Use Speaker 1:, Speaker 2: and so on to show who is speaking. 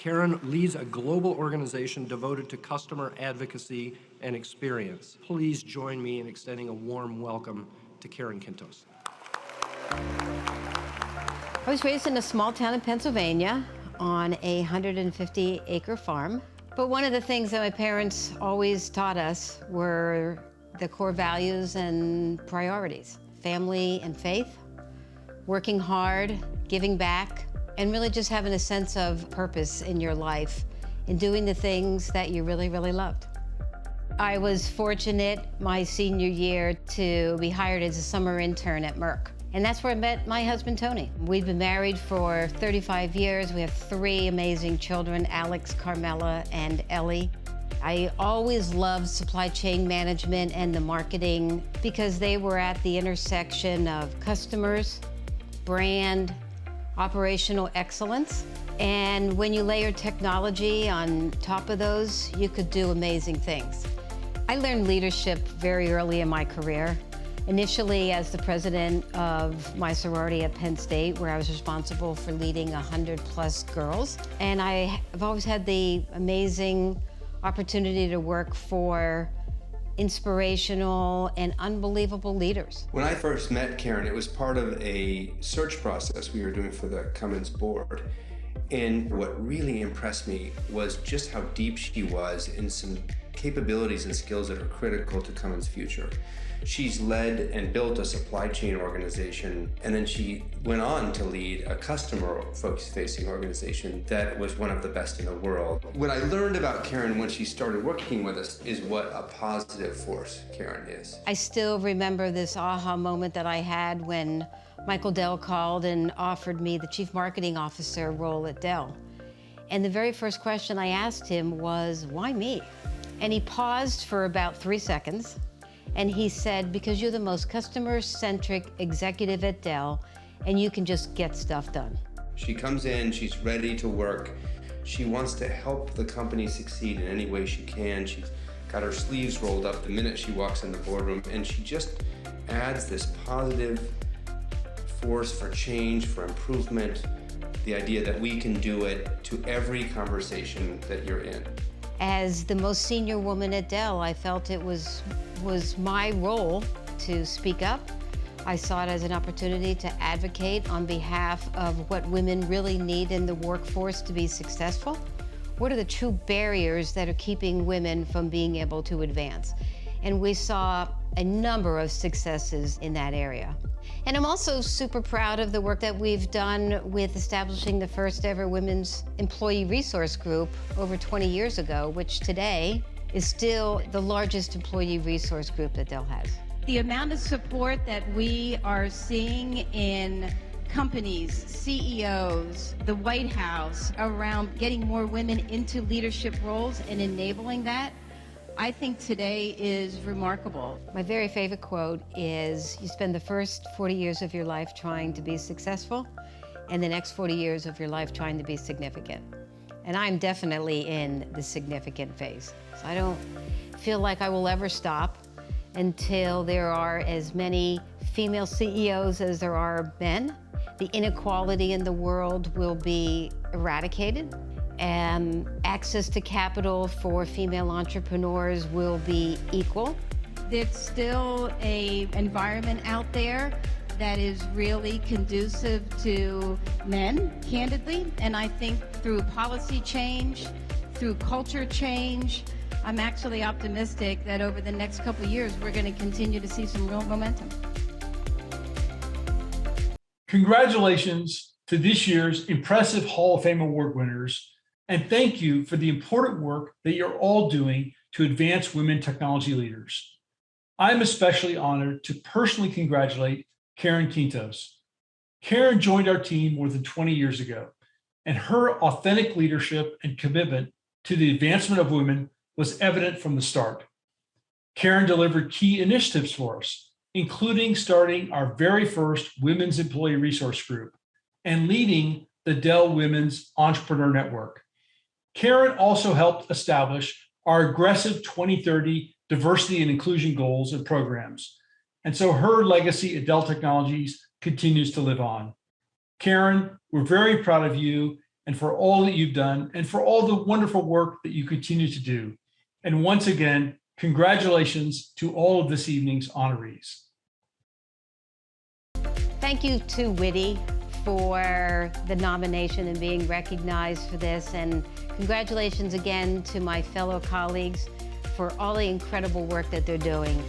Speaker 1: Karen leads a global organization devoted to customer advocacy and experience. Please join me in extending a warm welcome to Karen Quintos.
Speaker 2: I was raised in a small town in Pennsylvania on a 150-acre farm. But one of the things that my parents always taught us were the core values and priorities: family and faith, working hard, giving back, and really just having a sense of purpose in your life and doing the things that you really, really loved. I was fortunate my senior year to be hired as a summer intern at Merck. And that's where I met my husband, Tony. We've been married for 35 years. We have 3 amazing children, Alex, Carmela, and Ellie. I always loved supply chain management and the marketing because they were at the intersection of customers, brand, operational excellence. And when you layer technology on top of those, you could do amazing things. I learned leadership very early in my career. Initially as the president of my sorority at Penn State, where I was responsible for leading 100+ girls. And I have always had the amazing opportunity to work for inspirational and unbelievable leaders.
Speaker 3: When I first met Karen, it was part of a search process we were doing for the Cummins board. And what really impressed me was just how deep she was in some capabilities and skills that are critical to Cummins' future. She's led and built a supply chain organization, and then she went on to lead a customer-facing organization that was one of the best in the world. What I learned about Karen when she started working with us is what a positive force Karen is.
Speaker 2: I still remember this aha moment that I had when Michael Dell called and offered me the Chief Marketing Officer role at Dell. And the very first question I asked him was, why me? And he paused for about 3 seconds. And he said, because you're the most customer-centric executive at Dell, and you can just get stuff done.
Speaker 3: She comes in, she's ready to work. She wants to help the company succeed in any way she can. She's got her sleeves rolled up the minute she walks in the boardroom, and she just adds this positive force for change, for improvement, the idea that we can do it to every conversation that you're in.
Speaker 2: As the most senior woman at Dell, I felt it was my role to speak up. I saw it as an opportunity to advocate on behalf of what women really need in the workforce to be successful. What are the true barriers that are keeping women from being able to advance? And we saw a number of successes in that area. And I'm also super proud of the work that we've done with establishing the first ever Women's Employee Resource Group over 20 years ago, which today is still the largest employee resource group that Dell has.
Speaker 4: The amount of support that we are seeing in companies, CEOs, the White House around getting more women into leadership roles and enabling that, I think today is remarkable.
Speaker 2: My very favorite quote is, you spend the first 40 years of your life trying to be successful, and the next 40 years of your life trying to be significant. And I'm definitely in the significant phase. So I don't feel like I will ever stop until there are as many female CEOs as there are men. The inequality in the world will be eradicated, and access to capital for female entrepreneurs will be equal.
Speaker 4: There's still an environment out there that is really conducive to men, candidly, and I think through policy change, through culture change, I'm actually optimistic that over the next couple of years we're going to continue to see some real momentum.
Speaker 5: Congratulations to this year's impressive Hall of Fame award winners, and thank you for the important work that you're all doing to advance women technology leaders. I'm especially honored to personally congratulate Karen Quintos. Karen joined our team more than 20 years ago, and her authentic leadership and commitment to the advancement of women was evident from the start. Karen delivered key initiatives for us, including starting our very first Women's Employee Resource Group and leading the Dell Women's Entrepreneur Network. Karen also helped establish our aggressive 2030 diversity and inclusion goals and programs. And so her legacy at Dell Technologies continues to live on. Karen, we're very proud of you and for all that you've done, and for all the wonderful work that you continue to do. And once again, congratulations to all of this evening's honorees.
Speaker 2: Thank you to WITI for the nomination and being recognized for this. And congratulations again to my fellow colleagues for all the incredible work that they're doing.